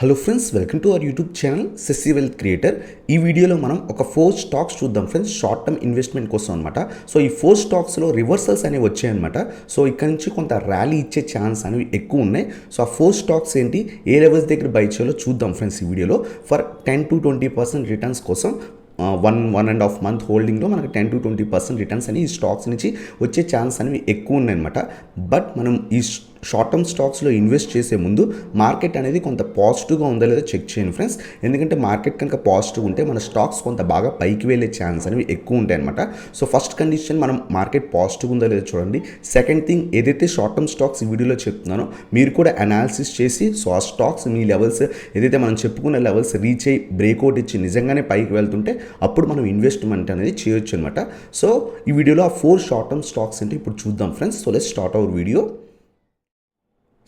Hello friends, welcome to our YouTube channel Sasi wealth creator. ఈ వీడియోలో మనం ఒక 4 స్టాక్స్ చూద్దాం ఫ్రెండ్స్, షార్ట్ టర్మ్ ఇన్వెస్ట్మెంట్ కోసం అనమాట. సో ఈ 4 స్టాక్స్లో రివర్సల్స్ అనేవి వచ్చాయన్నమాట. సో ఇక్కడ నుంచి కొంత ర్యాలీ ఇచ్చే ఛాన్స్ అనేవి ఎక్కువ ఉన్నాయి. సో ఆ 4 స్టాక్స్ ఏంటి, ఏ లెవెల్స్ దగ్గర బై చేయాలో చూద్దాం ఫ్రెండ్స్ ఈ వీడియోలో. ఫర్ 10-20% రిటర్న్స్ కోసం 1.5 మంత్ హోల్డింగ్లో మనకు 10-20% రిటర్న్స్ అని ఈ స్టాక్స్ నుంచి వచ్చే ఛాన్స్ అనేవి ఎక్కువ ఉన్నాయన్నమాట. బట్ మనం ఈ షార్ట్ టర్మ్ స్టాక్స్లో ఇన్వెస్ట్ చేసే ముందు మార్కెట్ అనేది కొంత పాజిటివ్గా ఉందో లేదో చెక్ చేయండి ఫ్రెండ్స్. ఎందుకంటే మార్కెట్ కనుక పాజిటివ్ ఉంటే మన స్టాక్స్ కొంత బాగా పైకి వెళ్ళే ఛాన్స్ అనేవి ఎక్కువ ఉంటాయి అనమాట. సో ఫస్ట్ కండిషన్ మనం మార్కెట్ పాజిటివ్ ఉందో లేదో చూడండి. సెకండ్ థింగ్, ఏదైతే షార్ట్ టర్మ్ స్టాక్స్ ఈ వీడియోలో చెప్తున్నానో మీరు కూడా అనాలిసిస్ చేసి సో ఆ స్టాక్స్ మీ లెవెల్స్ ఏదైతే మనం చెప్పుకున్న లెవెల్స్ రీచ్ అయ్యి బ్రేక్అవుట్ ఇచ్చి నిజంగానే పైకి వెళ్తుంటే అప్పుడు మనం ఇన్వెస్ట్మెంట్ అనేది చేయొచ్చు అనమాట. సో ఈ వీడియోలో ఆ 4 షార్ట్ టర్మ్ స్టాక్స్ అంటే ఇప్పుడు చూద్దాం friends. So let's start our video.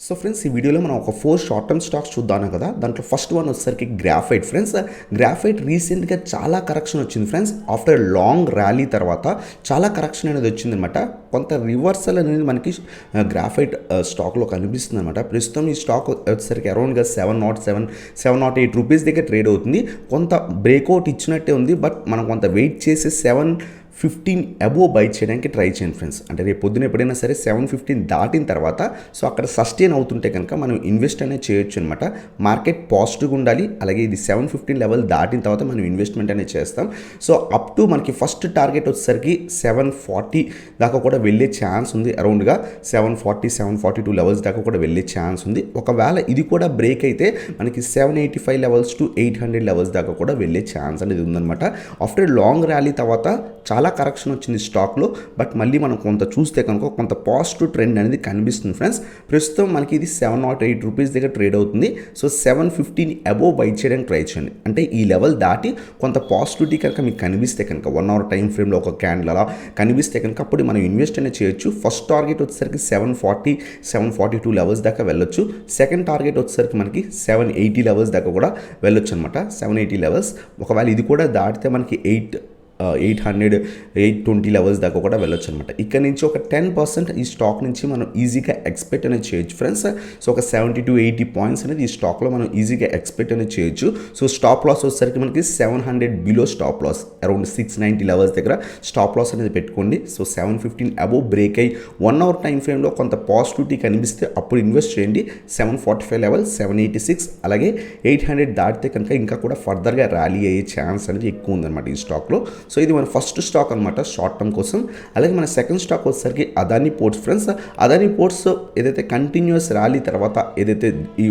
So friends, ఈ వీడియోలో మనం ఒక 4 షార్ట్ టర్మ్ స్టాక్స్ చూద్దాను కదా. దాంట్లో ఫస్ట్ వన్ వచ్చేసరికి గ్రాఫైట్ ఫ్రెండ్స్. గ్రాఫైట్ రీసెంట్గా చాలా కరెక్షన్ వచ్చింది ఫ్రెండ్స్. ఆఫ్టర్ లాంగ్ ర్యాలీ తర్వాత చాలా కరెక్షన్ అనేది వచ్చిందనమాట. కొంత రివర్సల్ అనేది మనకి గ్రాఫైట్ స్టాక్లో కనిపిస్తుంది అనమాట. ప్రస్తుతం ఈ స్టాక్ వచ్చేసరికి అరౌండ్గా 708 రూపీస్ దగ్గర ట్రేడ్ అవుతుంది. కొంత బ్రేక్అవుట్ ఇచ్చినట్టే ఉంది, బట్ మనం కొంత వెయిట్ చేసి 715 అబోవ్ బై చేయడానికి ట్రై చేయండి ఫ్రెండ్స్. అంటే రేపు పొద్దున ఎప్పుడైనా సరే 715 దాటిన తర్వాత సో అక్కడ సస్టైన్ అవుతుంటే కనుక మనం ఇన్వెస్ట్ అనేది చేయొచ్చు అనమాట. మార్కెట్ పాజిటివ్గా ఉండాలి. అలాగే ఇది 715 లెవెల్ దాటిన తర్వాత మనం ఇన్వెస్ట్మెంట్ అనేది చేస్తాం. సో అప్ టు మనకి ఫస్ట్ టార్గెట్ వచ్చేసరికి 740 దాకా కూడా వెళ్ళే ఛాన్స్ ఉంది. అరౌండ్గా 742 లెవెల్స్ దాకా కూడా వెళ్ళే ఛాన్స్ ఉంది. ఒకవేళ ఇది కూడా బ్రేక్ అయితే మనకి 785 లెవెల్స్ టు 800 లెవెల్స్ దాకా కూడా వెళ్ళే ఛాన్స్ అనేది ఉందన్నమాట. ఆఫ్టర్ లాంగ్ ర్యాలీ తర్వాత చాలా కరెక్షన్ వచ్చింది స్టాక్లో, బట్ మళ్ళీ మనం కొంత చూస్తే కనుక కొంత పాజిటివ్ ట్రెండ్ అనేది కనిపిస్తుంది ఫ్రెండ్స్. ప్రస్తుతం మనకి ఇది 708 రూపీస్ దగ్గర ట్రేడ్ అవుతుంది. సో 715 అబోవ్ బై చేయడానికి ట్రై చేయండి. అంటే ఈ లెవెల్ దాటి కొంత పాజిటివిటీ కనుక మీకు కనిపిస్తే కనుక 1 అవర్ టైం ఫ్రేమ్లో ఒక క్యాండిల్ అలా కనిపిస్తే కనుక అప్పుడు మనం ఇన్వెస్ట్ అనేది చేయొచ్చు. ఫస్ట్ టార్గెట్ వచ్చేసరికి 742 లెవెల్స్ దాకా వెళ్ళొచ్చు. సెకండ్ టార్గెట్ వచ్చేసరికి మనకి 780 లెవెల్స్ దాకా కూడా వెళ్ళొచ్చు అనమాట. 780 లెవెల్స్ ఒకవేళ ఇది కూడా దాటితే మనకి 820 లెవెల్స్ దాకా కూడా వెళ్ళొచ్చు అనమాట. ఇక్కడ నుంచి ఒక 10% ఈ స్టాక్ నుంచి మనం ఈజీగా ఎక్స్పెక్ట్ అనేది చేయొచ్చు ఫ్రెండ్స్. సో ఒక 70-80 పాయింట్స్ అనేది ఈ స్టాక్లో మనం ఈజీగా ఎక్స్పెక్ట్ అనేది చేయొచ్చు. సో స్టాప్ లాస్ వచ్చేసరికి మనకి 700 below stop loss, around 690 levels దగ్గర స్టాప్ లాస్ అనేది పెట్టుకోండి. సో 715 అబోవ్ బ్రేక్ అయ్యి 1 అవర్ టైం ఫ్రేమ్లో కొంత పాజిటివిటీ కనిపిస్తే అప్పుడు ఇన్వెస్ట్ చేయండి. 745 లెవెల్, 786 అలాగే 800 దాటితే కనుక ఇంకా కూడా ఫర్దర్గా ర్యాలీ అయ్యే ఛాన్స్ అనేది ఎక్కువ ఉందన్నమాట ఈ స్టాక్లో. సో ఇది మన ఫస్ట్ స్టాక్ అనమాట షార్ట్ టర్మ్ కోసం. అలాగే మన సెకండ్ స్టాక్ వచ్చేసరికి Adani ports friends. Adani ports ఏదైతే కంటిన్యూస్ ర్యాలీ తర్వాత ఏదైతే ఈ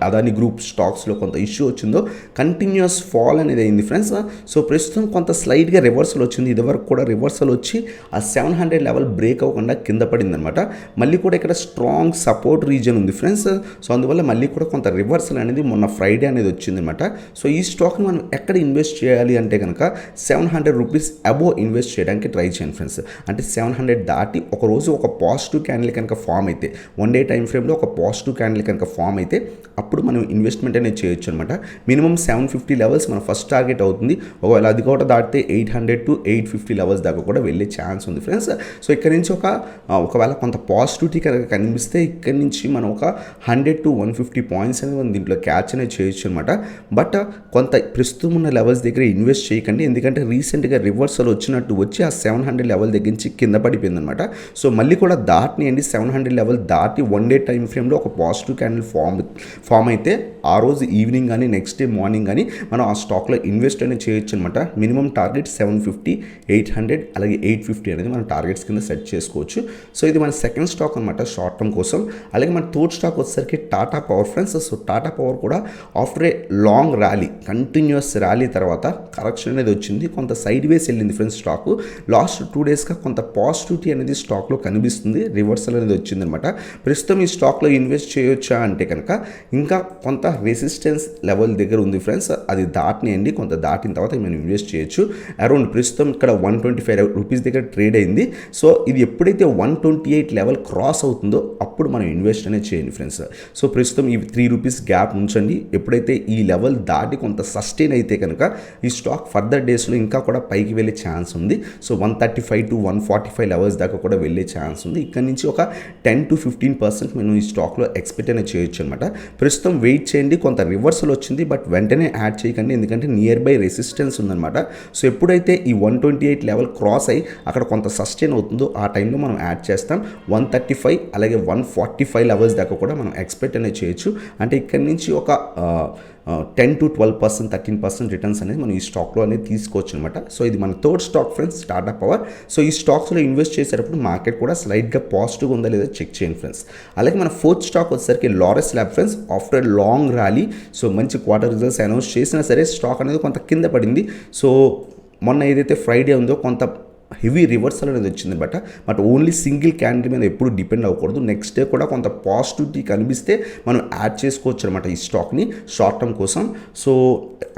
అదానీ గ్రూప్ స్టాక్స్లో కొంత ఇష్యూ వచ్చిందో కంటిన్యూస్ ఫాల్ అనేది అయింది ఫ్రెండ్స్. సో ప్రస్తుతం కొంత స్లైడ్గా రివర్సల్ వచ్చింది. ఇదివరకు కూడా రివర్సల్ వచ్చి ఆ 700 లెవెల్ బ్రేక్ అవ్వకుండా కింద పడింది అనమాట. మళ్ళీ కూడా ఇక్కడ స్ట్రాంగ్ సపోర్ట్ రీజన్ ఉంది ఫ్రెండ్స్. సో అందువల్ల మళ్ళీ కూడా కొంత రివర్సల్ అనేది మొన్న ఫ్రైడే అనేది వచ్చింది అనమాట. సో ఈ స్టాక్ని మనం ఎక్కడ ఇన్వెస్ట్ చేయాలి అంటే కనుక 700 రూపీస్ అబోవ్ ఇన్వెస్ట్ చేయడానికి ట్రై చేయండి ఫ్రెండ్స్. అంటే 700 దాటి ఒకరోజు ఒక పాజిటివ్ క్యాండిల్ కనుక ఫామ్ అయితే, 1 డే టైం ఫ్రేమ్లో ఒక పాజిటివ్ క్యాండిల్ కనుక ఫామ్ అయితే అప్పుడు మనం ఇన్వెస్ట్మెంట్ అనేది చేయొచ్చు అనమాట. మినిమం 750 లెవెల్స్ మన ఫస్ట్ టార్గెట్ అవుతుంది. ఒకవేళ అది కూడా దాటితే 800-850 లెవెల్స్ దాకా కూడా వెళ్ళే ఛాన్స్ ఉంది ఫ్రెండ్స్. సో ఇక్కడ నుంచి ఒకవేళ కొంత పాజిటివిటీ కనుక కనిపిస్తే ఇక్కడ నుంచి మనం ఒక 100-150 పాయింట్స్ అనేది మనం దీంట్లో క్యాచ్ అనేది చేయొచ్చు అనమాట. బట్ కొంత ప్రస్తుతం ఉన్న లెవెల్స్ దగ్గర ఇన్వెస్ట్ చేయకండి. ఎందుకంటే రీసెంట్గా రివర్సల్ వచ్చినట్టు వచ్చి ఆ 700 లెవెల్ దగ్గర నుంచి కింద పడిపోయింది అనమాట. సో మళ్ళీ కూడా దాటినియండి. 700 లెవెల్ దాటి 1 డే టైం ఫ్రేమ్లో ఒక పాజిటివ్ క్యాండిల్ ఫామ్ అయితే ఆ రోజు ఈవినింగ్ కానీ నెక్స్ట్ డే మార్నింగ్ కానీ మనం ఆ స్టాక్లో ఇన్వెస్ట్ అనేది చేయొచ్చు అనమాట. మినిమం టార్గెట్ 750, 800 అలాగే 850 అనేది మన టార్గెట్స్ కింద సెట్ చేసుకోవచ్చు. సో ఇది మన సెకండ్ స్టాక్ అనమాట షార్ట్ టర్మ్ కోసం. అలాగే మన థర్డ్ స్టాక్ వచ్చేసరికి Tata Power friends. So Tata Power కూడా after a long rally, continuous rally తర్వాత కరెక్షన్ అనేది వచ్చింది. కొంత సైడ్ వేస్ వెళ్ళింది ఫ్రెండ్స్ స్టాక్. లాస్ట్ 2 డేస్గా కొంత పాజిటివిటీ అనేది స్టాక్లో కనిపిస్తుంది. రివర్సల్ అనేది వచ్చిందనమాట. ప్రస్తుతం ఈ స్టాక్లో ఇన్వెస్ట్ చేయొచ్చా అంటే కనుక ఇంకా కొంత రెసిస్టెన్స్ లెవెల్ దగ్గర ఉంది ఫ్రెండ్స్. అది దాటినియండి. కొంత దాటిన తర్వాత మనం ఇన్వెస్ట్ చేయొచ్చు. అరౌండ్ ప్రస్తుతం ఇక్కడ 125 రూపీస్ దగ్గర ట్రేడ్ అయింది. సో ఇది ఎప్పుడైతే 128 లెవెల్ క్రాస్ అవుతుందో అప్పుడు మనం ఇన్వెస్ట్ అనేది చేయండి ఫ్రెండ్స్. సో ప్రస్తుతం ఈ 3 రూపీస్ గ్యాప్ ఉంచండి. ఎప్పుడైతే ఈ లెవెల్ దాటి కొంత సస్టైన్ అయితే కనుక ఈ స్టాక్ ఫర్దర్ డేస్లో ఇంకా కూడా కూడా పైకి వెళ్ళే ఛాన్స్ ఉంది. సో 135 to 145 లెవెల్స్ దాకా కూడా వెళ్ళే ఛాన్స్ ఉంది. ఇక్కడ నుంచి ఒక 10 to 15% మనం ఈ స్టాక్లో ఎక్స్పెక్ట్ అనేది చేయొచ్చు అనమాట. ప్రస్తుతం వెయిట్ చేయండి, కొంత రివర్సల్ వచ్చింది, బట్ వెంటనే యాడ్ చేయకండి, ఎందుకంటే నియర్ బై రెసిస్టెన్స్ ఉందన్నమాట. సో ఎప్పుడైతే ఈ 128 లెవెల్ క్రాస్ అయ్యి అక్కడ కొంత సస్టైన్ అవుతుందో ఆ టైంలో మనం యాడ్ చేస్తాం. 135 అలాగే 145 లెవెల్స్ దాకా కూడా మనం ఎక్స్పెక్ట్ అనేది చేయొచ్చు. అంటే ఇక్కడ నుంచి ఒక 10 to 12%, 13% రిటర్న్స్ అనేది మనం ఈ స్టాక్లో అనేది తీసుకోవచ్చు అనమాట. సో ఇది మన third stock friends, Tata power. So ఈ స్టాక్స్లో ఇన్వెస్ట్ చేసేటప్పుడు మార్కెట్ కూడా స్లైట్గా పాజిటివ్గా ఉందా లేదా చెక్ చేయండి ఫ్రెండ్స్. అలాగే మన ఫోర్త్ స్టాక్ వచ్చేసరికి Laurus lab friends. After long rally, so మంచి క్వార్టర్ రిజల్ట్స్ అనౌన్స్ చేసినా సరే స్టాక్ అనేది కొంత కింద పడింది. సో మొన్న ఏదైతే ఫ్రైడే ఉందో కొంత హెవీ రివర్సల్ అనేది వచ్చింది బట్ ఓన్లీ సింగిల్ క్యాండిడేట్ మీద ఎప్పుడు డిపెండ్ అవ్వకూడదు. నెక్స్ట్ డే కూడా కొంత పాజిటివిటీ కనిపిస్తే మనం యాడ్ చేసుకోవచ్చు అనమాట ఈ స్టాక్ని షార్ట్ టర్మ్ కోసం. సో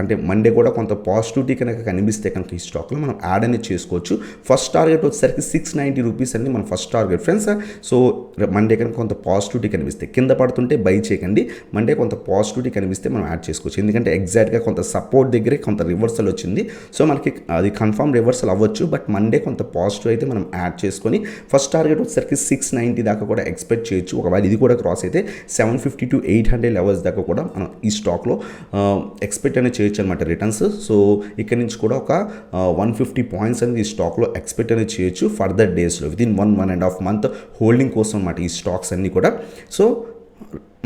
అంటే మండే కూడా కొంత పాజిటివిటీ కనుక కనిపిస్తే కనుక ఈ స్టాక్లో మనం యాడ్ అనేది చేసుకోవచ్చు. ఫస్ట్ టార్గెట్ వచ్చేసరికి 690 రూపీస్ అనేది మన first target friends. So Monday కనుక కొంత పాజిటివిటీ కనిపిస్తే, కింద పడుతుంటే బై చేయకండి, మండే కొంత పాజిటివిటీ కనిపిస్తే మనం యాడ్ చేసుకోవచ్చు. ఎందుకంటే ఎగ్జాక్ట్గా కొంత సపోర్ట్ దగ్గరే కొంత రివర్సల్ వచ్చింది. సో మనకి అది కన్ఫర్మ్ రివర్సల్ అవ్వచ్చు, బట్ మండే కొంత పాజిటివ్ అయితే మనం యాడ్ చేసుకొని ఫస్ట్ టార్గెట్ వచ్చేసరికి 690 దాకా కూడా ఎక్స్పెక్ట్ చేయొచ్చు. ఒకవేళ ఇది కూడా క్రాస్ అయితే 750 to 800 లెవెల్స్ దాకా కూడా మనం ఈ స్టాక్లో ఎక్స్పెక్ట్ అనేది చేయొచ్చు అనమాట రిటర్న్స్. సో ఇక్కడ నుంచి కూడా ఒక 150 పాయింట్స్ అనేది ఈ స్టాక్లో ఎక్స్పెక్ట్ అనేది చేయొచ్చు ఫర్దర్ డేస్లో, విదిన్ 1.5 మంత్ హోల్డింగ్ కోసం అన్నమాట ఈ స్టాక్స్ అన్నీ కూడా. సో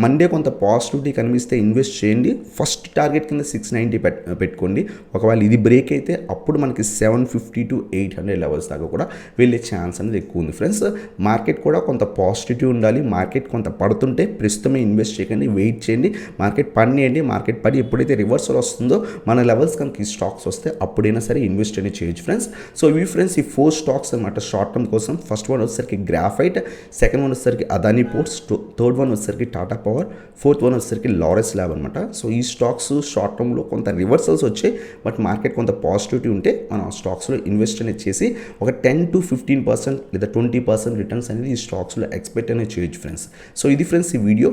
మండే కొంత పాజిటివిటీ కనిపిస్తే ఇన్వెస్ట్ చేయండి. ఫస్ట్ టార్గెట్ కింద 690 పెట్టుకోండి. ఒకవేళ ఇది బ్రేక్ అయితే అప్పుడు మనకి 750 to 800 లెవెల్స్ దాకా కూడా వెళ్ళే ఛాన్స్ అనేది ఎక్కువ ఉంది ఫ్రెండ్స్. మార్కెట్ కూడా కొంత పాజిటివ్ ఉండాలి. మార్కెట్ కొంత పడుతుంటే ప్రస్తుతమే ఇన్వెస్ట్ చేయకండి, వెయిట్ చేయండి. మార్కెట్ పడినేయండి, మార్కెట్ పడి ఎప్పుడైతే రివర్సల్ వస్తుందో మన లెవెల్స్ కనుక ఈ స్టాక్స్ వస్తే అప్పుడైనా సరే ఇన్వెస్ట్ అనేది చేయొచ్చు ఫ్రెండ్స్. సో ఇవి ఫ్రెండ్స్ ఈ 4 స్టాక్స్ అనమాట షార్ట్ టర్మ్ కోసం. ఫస్ట్ వన్ వచ్చేసరికి గ్రాఫైట్, సెకండ్ వన్ వచ్చేసరికి అదానీ పోర్ట్స్, థర్డ్ వన్ వచ్చేసరికి టాటా పవర్, ఫోర్త్ వన్ వచ్చేసరికి లారెస్ ల్యాబ్ అనమాట. సో ఈ స్టాక్స్ షార్ట్ టర్మ్లో కొంత రివర్సల్స్ వచ్చాయి, బట్ మార్కెట్ కొంత పాజిటివిటీ ఉంటే మనం ఆ స్టాక్స్లో ఇన్వెస్ట్ అనేది చేసి ఒక 10 to 15% లేదా 20% రిటర్న్స్ అనేది ఈ స్టాక్స్లో ఎక్స్పెక్ట్ అనేది చేయొచ్చు ఫ్రెండ్స్. సో ఇది ఫ్రెండ్స్ ఈ వీడియో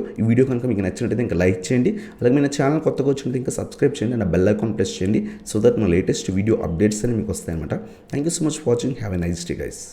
కనుక మీకు నచ్చినట్టయితే ఇంకా లైక్ చేయండి. అలాగే మన ఛానల్ కొత్తగా వచ్చినట్టు ఇంకా సబ్స్క్రైబ్ చేయండి అండ్ బెల్ ఐకాన్ ప్రెస్ చేయండి, సో దట్ నా లేటెస్ట్ వీడియో అప్డేట్స్ అని మీకు వస్తాయి అనమాట. Thank you so much for watching. Have a nice day guys.